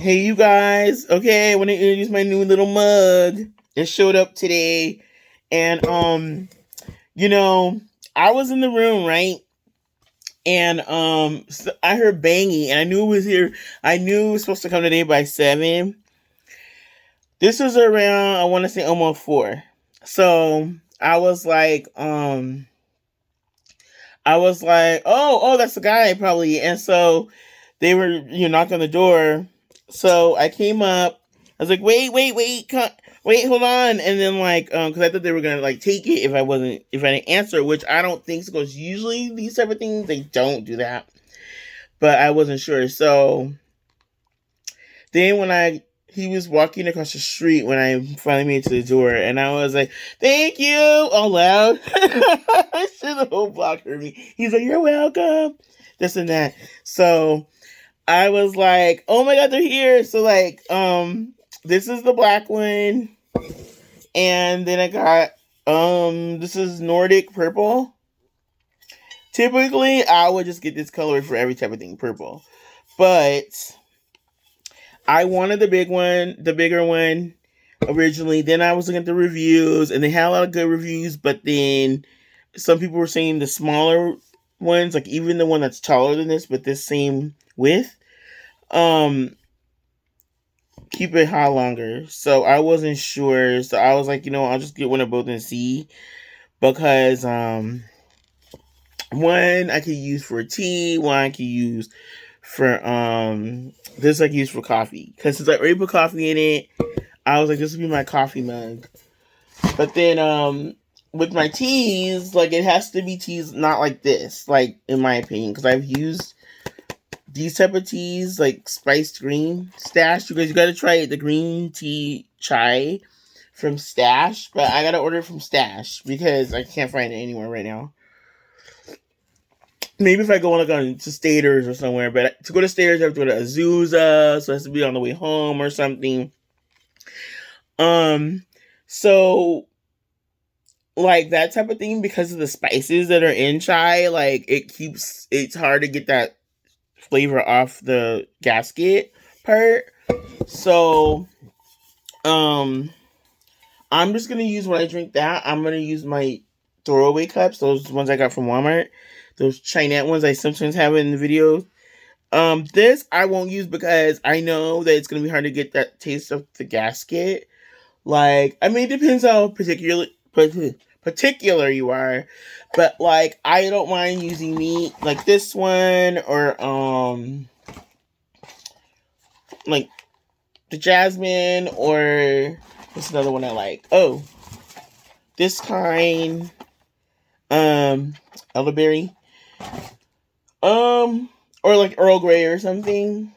Hey, you guys. Okay, I want to introduce my new little mug. It showed up today, and you know, I was in the room, right? And so I heard banging, and I knew it was here. I knew it was supposed to come today by 7. This was around, I want to say, almost 4. So I was like, that's the guy probably. And so they were, knocked on the door. So I came up. I was like, wait, wait, hold on. And then because I thought they were gonna take it if I didn't answer, which I don't think so. Because usually these type of things they don't do that, but I wasn't sure. So then when he was walking across the street when I finally made it to the door, and I was like, "Thank you," all loud. I should the whole block heard me. He's like, "You're welcome," this and that. So I was like, "Oh my god, they're here!" So this is the black one, and then I got this is Nordic purple. Typically, I would just get this color for every type of thing, purple, but I wanted the bigger one originally. Then I was looking at the reviews, and they had a lot of good reviews. But then some people were saying the smaller ones, like even the one that's taller than this, but this same width, um, keep it hot longer. So I wasn't sure. So I was like, I'll just get one of both and see because one I could use for tea, one I could use for this I could use for coffee because since I already put coffee in it, I was like, this would be my coffee mug. But then with my teas, it has to be teas not like this, in my opinion, because I've used these type of teas like spiced green stash. You gotta try it, the green tea chai from Stash, but I gotta order it from Stash because I can't find it anywhere right now. Maybe if I go on to Staters or somewhere, but to go to Staters I have to go to Azusa, so it has to be on the way home or something. Um, so that type of thing, because of the spices that are in chai, it's hard to get that flavor off the gasket part. So um I'm just gonna use when I drink that, I'm gonna use my throwaway cups, those ones I got from Walmart, those Chinette ones I sometimes have in the videos. This I won't use because I know that it's gonna be hard to get that taste of the gasket. I mean, it depends how particular you are, but I don't mind using meat like this one or like the jasmine, or what's another one I like? Oh, this kind, elderberry, um, or like Earl Grey or something.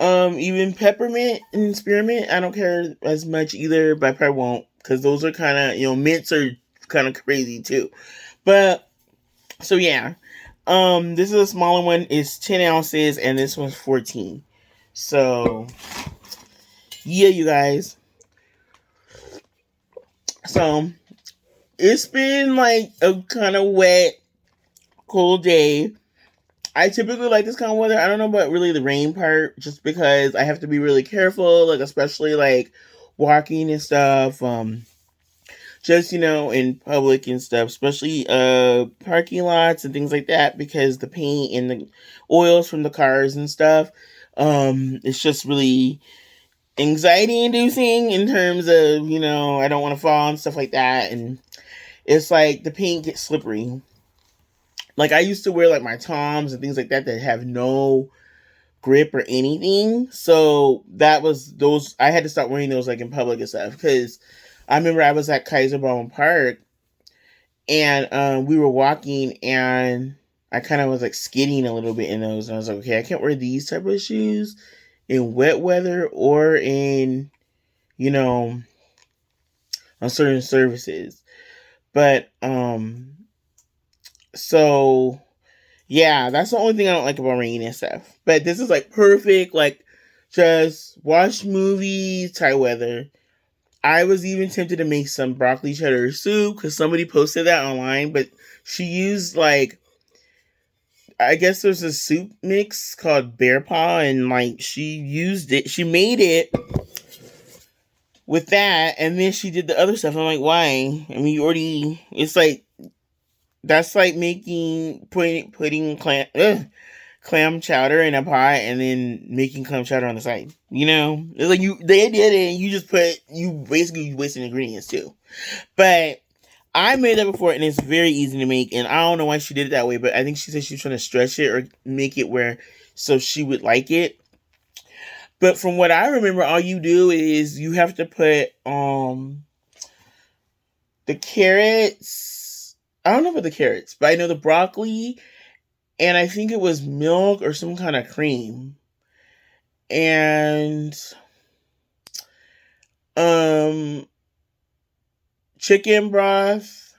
Even peppermint and spearmint, I don't care as much either, but I probably won't because those are kind of, mints are kind of crazy too. But so yeah, this is a smaller one. It's 10 ounces, and this one's 14. So yeah, you guys. So it's been a kind of wet, cold day. I typically like this kind of weather. I don't know about really the rain part, just because I have to be really careful, especially walking and stuff. Just in public and stuff, especially parking lots and things like that, because the paint and the oils from the cars and stuff, it's just really anxiety inducing in terms of, I don't want to fall and stuff like that. And it's the paint gets slippery. I used to wear my Toms and things like that have no grip or anything. So that was those. I had to stop wearing those in public and stuff, because I remember I was at Kaiser Ballroom Park, and we were walking, and I kind of was skidding a little bit in those, and I was like, okay, I can't wear these type of shoes in wet weather or in, on certain surfaces. But so yeah, that's the only thing I don't like about rain and stuff. But this is perfect, just watch movies, Thai weather. I was even tempted to make some broccoli cheddar soup because somebody posted that online, but she used I guess there's a soup mix called Bear Paw, and like she made it with that, and then she did the other stuff. I'm like, why? I mean, it's like that's like putting clam chowder in a pot and then making clam chowder on the side. You know, it's like they did it, and you basically wasting ingredients too. But I made that before, and it's very easy to make. And I don't know why she did it that way, but I think she said she was trying to stretch it or make it where so she would like it. But from what I remember, all you do is you have to put the carrots. I don't know about the carrots, but I know the broccoli, and I think it was milk or some kind of cream, and um chicken broth,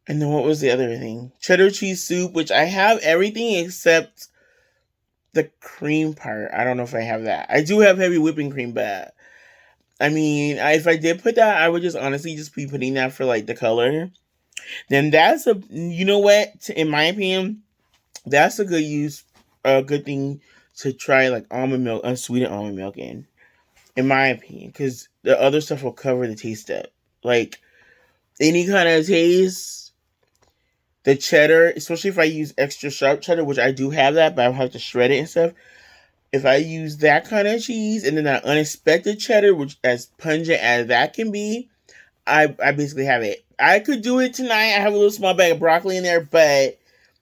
and then what was the other thing? Cheddar cheese soup, which I have everything except the cream part. I don't know if I have that. I do have heavy whipping cream, but I mean, if I did put that, I would just honestly just be putting that for like the color. Then that's you know what? In my opinion, that's a good thing to try like almond milk, unsweetened almond milk in my opinion, because the other stuff will cover the taste up. Like any kind of taste, the cheddar, especially if I use extra sharp cheddar, which I do have that, but I have to shred it and stuff. If I use that kind of cheese and then that unexpected cheddar, which as pungent as that can be, I basically have it. I could do it tonight. I have a little small bag of broccoli in there, but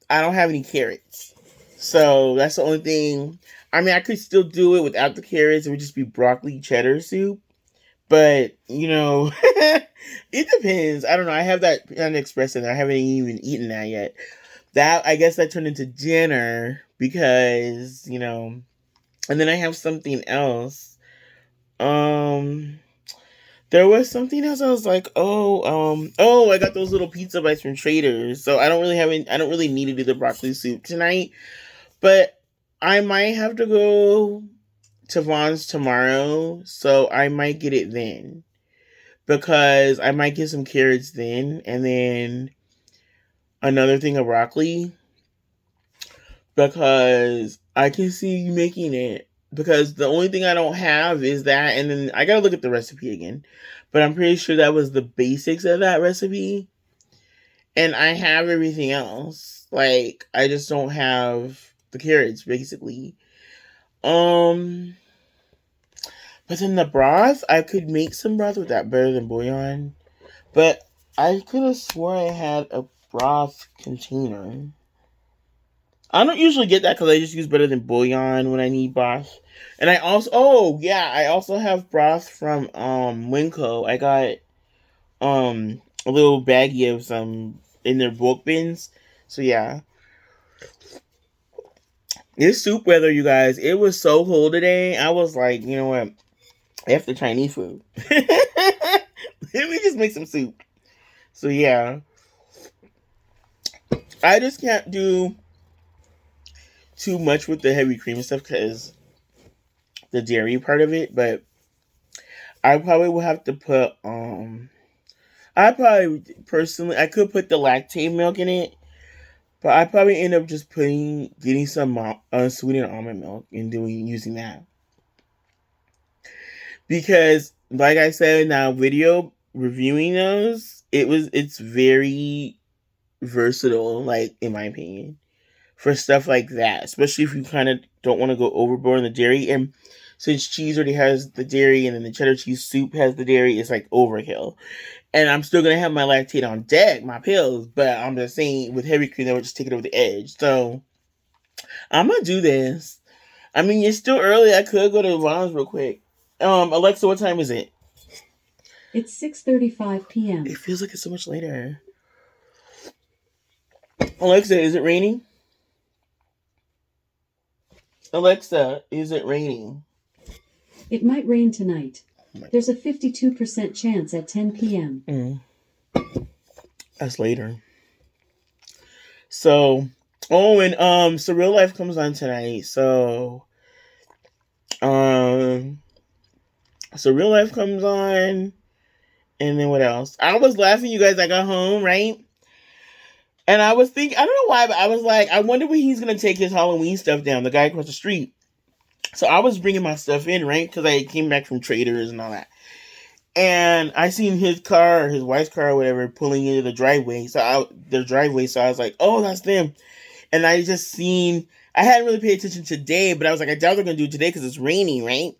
I don't have any carrots. So that's the only thing. I mean, I could still do it without the carrots. It would just be broccoli cheddar soup. But, you know, it depends. I don't know. I have that Panda Express in there. I haven't even eaten that yet. I guess that turned into dinner because, you know, and then I have something else. There was something else. I was like, I got those little pizza bites from Traders. So I don't really need to do the broccoli soup tonight. But I might have to go to Vaughn's tomorrow, so I might get it then. Because I might get some carrots then, and then another thing of broccoli. Because I can see you making it. Because the only thing I don't have is that, and then I gotta look at the recipe again. But I'm pretty sure that was the basics of that recipe. And I have everything else. Like, I just don't have the carrots, basically. But then the broth, I could make some broth with that better than bouillon. But I could have swore I had a broth container. I don't usually get that because I just use better than bouillon when I need broth. And I also have broth from Winco. I got a little baggie of some in their bulk bins. So yeah. It's soup weather, you guys. It was so cold today. I was like, you know what? After Chinese food. Let me just make some soup. So yeah. I just can't do too much with the heavy cream and stuff because the dairy part of it, but I probably will have to put I probably personally I could put the lactate milk in it, but I probably end up just getting some unsweetened almond milk and using that. Because like I said in our video reviewing those, it's very versatile, like in my opinion, for stuff like that, especially if you kind of don't want to go overboard in the dairy. And since cheese already has the dairy and then the cheddar cheese soup has the dairy, it's like overkill. And I'm still going to have my lactate on deck, my pills, but I'm just saying with heavy cream, that would just take it over the edge. So I'm going to do this. I mean, it's still early. I could go to Vaughn's real quick. Alexa, what time is it? It's 6:35 p.m. It feels like it's so much later. Alexa, is it raining? Alexa, is it raining? It might rain tonight. There's a 52% chance at 10 p.m. That's later. So, and Surreal Life comes on tonight. So, Surreal Life comes on, and then what else? I was laughing, you guys. I got home, right? And I was thinking, I don't know why, but I was like, I wonder when he's gonna take his Halloween stuff down. The guy across the street. So I was bringing my stuff in, right? Because I came back from Traders and all that. And I seen his car, his wife's car or whatever, pulling into the driveway. So I was like, oh, that's them. And I just seen, I hadn't really paid attention today, but I was like, I doubt they're going to do it today because it's raining, right?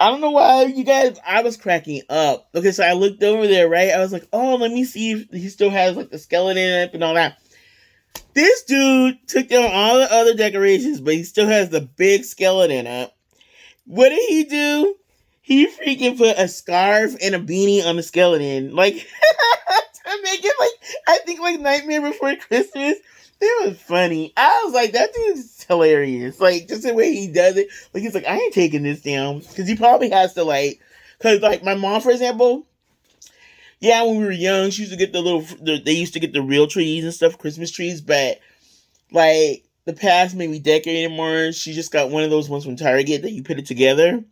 I don't know why, you guys, I was cracking up. Okay, so I looked over there, right? I was like, oh, let me see if he still has like the skeleton up and all that. This dude took down all the other decorations, but he still has the big skeleton up. What did he do? He freaking put a scarf and a beanie on the skeleton. Like, to make it like, I think like Nightmare Before Christmas. It was funny. I was like, that dude's hilarious. Like, just the way he does it. Like, he's like, I ain't taking this down. Because he probably has to like, because like my mom, for example, yeah, when we were young, she used to get they used to get the real trees and stuff, Christmas trees. But like, the past maybe decade or more, she just got one of those ones from Target that you put it together.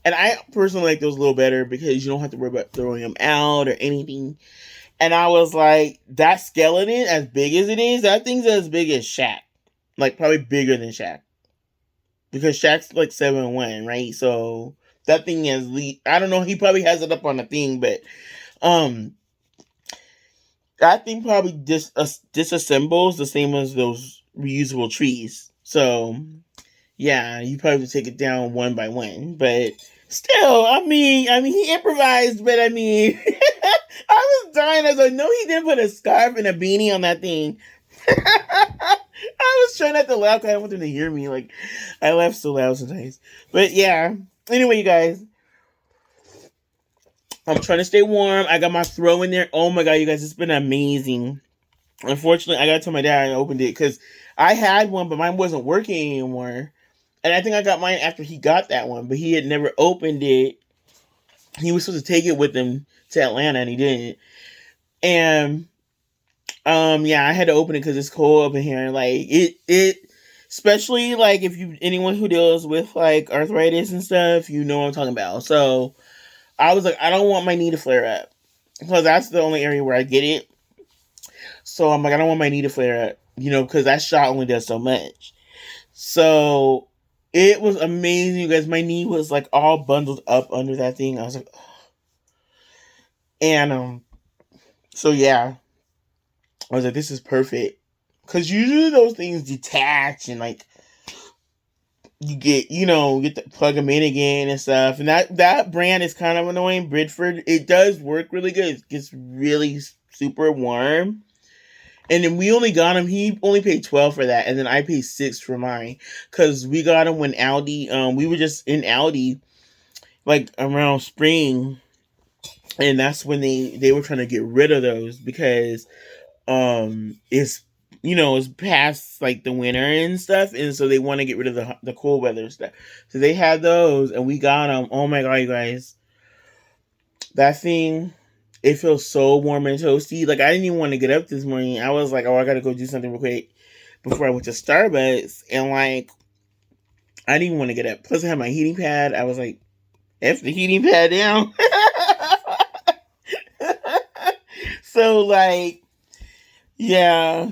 And I personally like those a little better because you don't have to worry about throwing them out or anything. And I was like, that skeleton, as big as it is, that thing's as big as Shaq. Like, probably bigger than Shaq. Because Shaq's like 7'1", right? So, that thing is, I don't know, he probably has it up on the thing, but, that thing probably disassembles the same as those reusable trees. So, yeah, you probably have to take it down one by one. But still, I mean, he improvised, but I mean, I was dying. I was like, no, he didn't put a scarf and a beanie on that thing. I was trying not to laugh because I want them to hear me. Like, I laugh so loud sometimes. But yeah. Anyway, you guys, I'm trying to stay warm. I got my throw in there. Oh my god, you guys, it's been amazing. Unfortunately, I got to tell my dad I opened it because I had one, but mine wasn't working anymore. And I think I got mine after he got that one, but he had never opened it. He was supposed to take it with him to Atlanta, and he didn't. And yeah, I had to open it because it's cold up in here. Like it, especially like if anyone who deals with like arthritis and stuff, you know what I'm talking about. So I was like, I don't want my knee to flare up because that's the only area where I get it. So I'm like, I don't want my knee to flare up, because that shot only does so much. So it was amazing, you guys. My knee was like all bundled up under that thing. I was like, oh. And so yeah, I was like, this is perfect. Because usually those things detach and like you get to plug them in again and stuff. And that brand is kind of annoying. Bridford, it does work really good. It gets really super warm. And then we only got him. He only paid $12 for that, and then I paid $6 for mine because we got him when Aldi. We were just in Aldi, like around spring, and that's when they were trying to get rid of those because it's past like the winter and stuff, and so they want to get rid of the cold weather stuff. So they had those, and we got them. Oh my god, you guys, that thing. It feels so warm and toasty. Like, I didn't even want to get up this morning. I was like, oh, I got to go do something real quick before I went to Starbucks. And, like, I didn't even want to get up. Plus, I had my heating pad. I was like, F the heating pad down. So, like, yeah.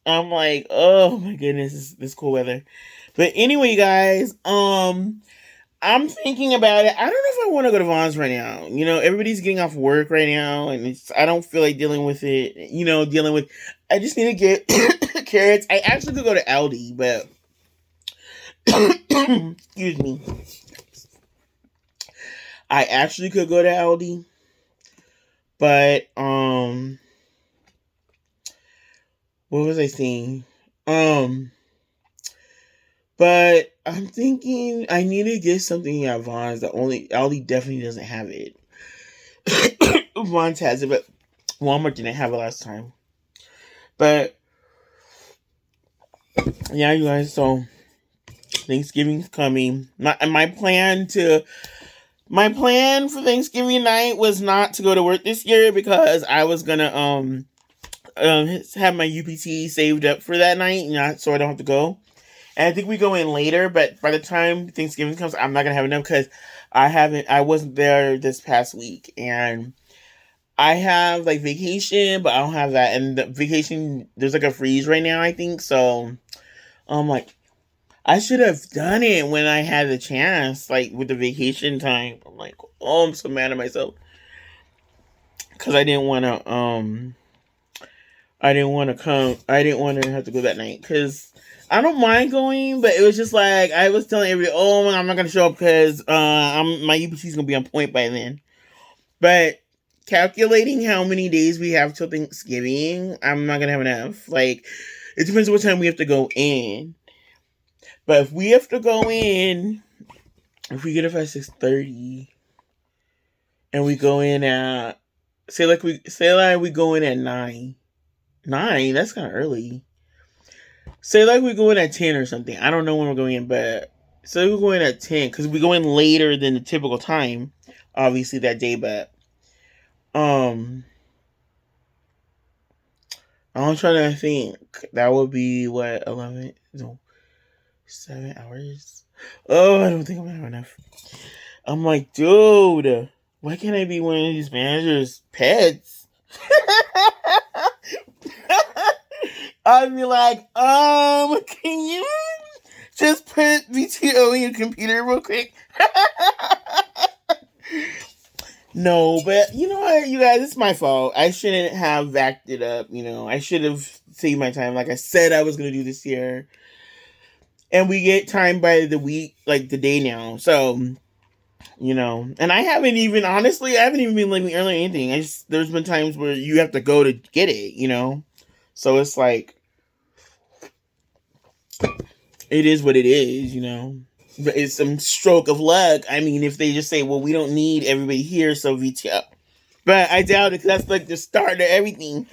I'm like, oh, my goodness, this cool weather. But anyway, you guys, I'm thinking about it. I don't know if I want to go to Vaughn's right now. Everybody's getting off work right now, and I don't feel like dealing with it. I just need to get carrots. I actually could go to Aldi, but excuse me. I actually could go to Aldi, but what was I saying? But I'm thinking I need to get something at Vaughn's that only Aldi definitely doesn't have it. Vaughn's has it, but Walmart didn't have it last time. But yeah, you guys. So Thanksgiving's coming. My plan for Thanksgiving night was not to go to work this year because I was gonna have my UPT saved up for that night, so I don't have to go. And I think we go in later, but by the time Thanksgiving comes, I'm not gonna have enough because I wasn't there this past week, and I have like vacation, but I don't have that. And the vacation, there's like a freeze right now, I think. So I'm like, I should have done it when I had the chance, like with the vacation time. I'm like, oh, I'm so mad at myself because I didn't want to come. I didn't want to have to go that night because I don't mind going, but it was just like I was telling everybody, "Oh, I'm not gonna show up because my UPC is gonna be on point by then." But calculating how many days we have till Thanksgiving, I'm not gonna have enough. Like, it depends on what time we have to go in. But if we have to go in, if we get up at 6:30, and we go in at we go in at 9. That's kind of early. Say like we go in at 10 or something. I don't know when we're going in, but say we go in at 10 because we go in later than the typical time, obviously that day. But um, I'm trying to think. That would be what 11? No, 7 hours. Oh, I don't think I'm gonna have enough. I'm like, dude, why can't I be one of these managers' pets? I'd be like, can you just put VTO in your computer real quick? No, but you know what, you guys, it's my fault. I shouldn't have backed it up. I should have saved my time, like I said I was gonna do this year. And we get time by the week, like the day now. So, and I haven't even been leaving early or anything. There's been times where you have to go to get it. So it's like it is what it is. But it's some stroke of luck. I mean, if they just say, well, we don't need everybody here, so VTO. But I doubt it, because that's like the start of everything.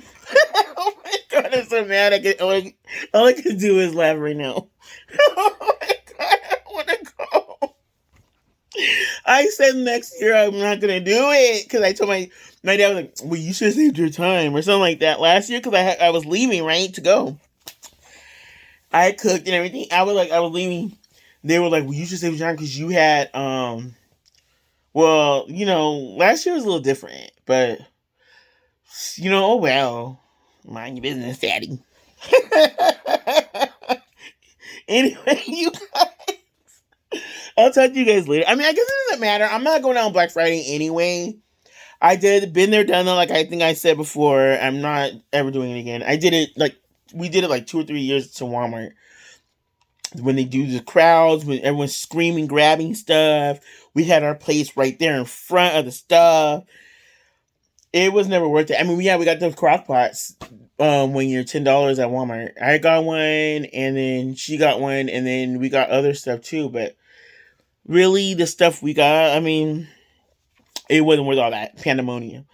Oh my god, I'm so mad. All I can do is laugh right now. Oh my god, I want to go. I said next year I'm not going to do it, because I told my dad, was like, well, you should have saved your time, or something like that last year, because I was leaving, right, to go. I cooked and everything. I was leaving. They were like, well, you should save your time because you had, last year was a little different, but, oh well. Mind your business, daddy. Anyway, you guys, I'll talk to you guys later. I mean, I guess it doesn't matter. I'm not going out on Black Friday anyway. Been there, done that, like I think I said before. I'm not ever doing it again. We did it like 2 or 3 years to Walmart. When they do the crowds, when everyone's screaming, grabbing stuff, we had our place right there in front of the stuff. It was never worth it. I mean, we got those crock pots when you're $10 at Walmart. I got one, and then she got one, and then we got other stuff too. But really, the stuff we got, I mean, it wasn't worth all that pandemonium.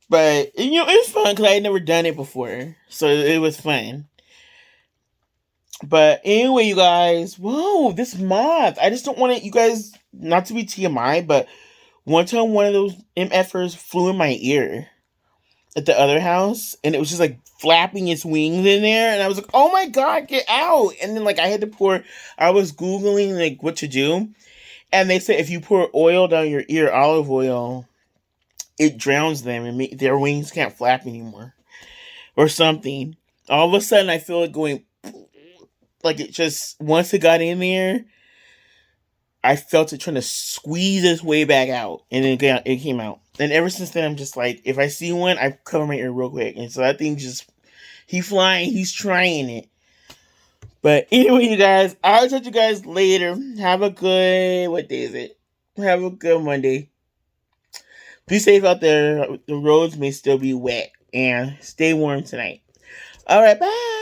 But it was fun because I had never done it before, so it was fun. But anyway, you guys, whoa, this moth. I just don't want it, you guys, not to be TMI, but one time one of those MFers flew in my ear at the other house, and it was just like flapping its wings in there, and I was like, oh my god, get out. And then I was Googling like what to do, and they said if you pour oil down your ear, olive oil, it drowns them and their wings can't flap anymore or something. All of a sudden I feel it going, like it just, once it got in there, I felt it trying to squeeze its way back out, and then it came out. And ever since then, I'm just like, if I see one, I cover my ear real quick. And so that thing he's flying, he's trying it. But anyway, you guys, I'll talk to you guys later. Have a good, what day is it? Have a good Monday. Be safe out there. The roads may still be wet, and stay warm tonight. All right, bye.